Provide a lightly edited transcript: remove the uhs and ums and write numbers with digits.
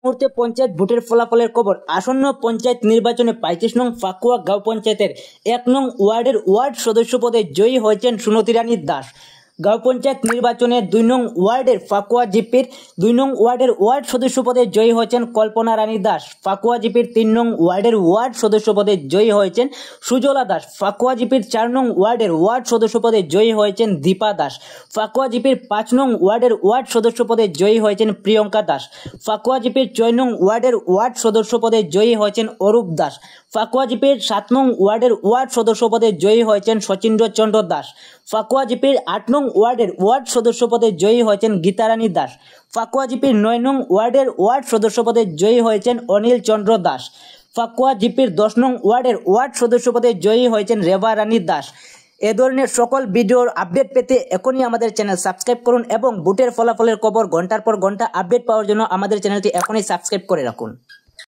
মুহূর্তে পঞ্চায়েত ভোটের ফলাফলের খবর। আসন্ন পঞ্চায়েত নির্বাচনে 35 নং ফাকুয়া গাঁও পঞ্চায়েতের 1 নং ওয়ার্ডের ওয়ার্ড সদস্য পদে জয়ী হয়েছেন সুনতি রানী দাস। গাঁও পঞ্চায়েত নির্বাচনে 2 নং ওয়ার্ডের ফাকুয়া জিপির 2 নং ওয়ার্ডের ওয়ার্ড সদস্য পদে জয়ী হয়েছেন কল্পনা রানী দাস। ফাকুয়া জিপির 3 নং ওয়ার্ডের ওয়ার্ড সদস্য পদে জয়ী হয়েছেন সুজলা দাস। ফাকুয়া জিপির 4 নং ওয়ার্ডের ওয়ার্ড সদস্য পদে জয়ী হয়েছেন দীপা দাস। ফাকুয়া জিপির 5 নং ওয়ার্ডের ওয়ার্ড সদস্য পদে জয়ী হয়েছেন প্রিয়ঙ্কা দাস। ফাকুয়া জিপির 6 নং ওয়ার্ডের ওয়ার্ড সদস্য পদে জয়ী হয়েছেন অরূপ দাস। ফাকুয়া জিপির 7 নং ওয়ার্ডের ওয়ার্ড সদস্য পদে জয়ী হয়েছেন শচীন্দ্র চন্দ্র দাস। ফাকুয়া জিপির 8 নং ওয়ার্ডের ওয়ার্ড সদস্য পদে জয়ী হয়েছেন গীতারানী দাস। ফাকুয়া জিপির 9 নং ওয়ার্ডের ওয়ার্ড সদস্য পদে জয়ী হয়েছেন অনিল চন্দ্র দাস। ফাকুয়া জিপির 10 নং ওয়ার্ডের ওয়ার্ড সদস্য পদে জয়ী হয়েছেন রেবা রানী দাস। এ ধরনের সকল ভিডিওর আপডেট পেতে এখনই আমাদের চ্যানেল সাবস্ক্রাইব করুন এবং ভোটের ফলাফলের খবর ঘন্টার পর ঘন্টা আপডেট পাওয়ার জন্য আমাদের চ্যানেলটি এখনই সাবস্ক্রাইব করে রাখুন।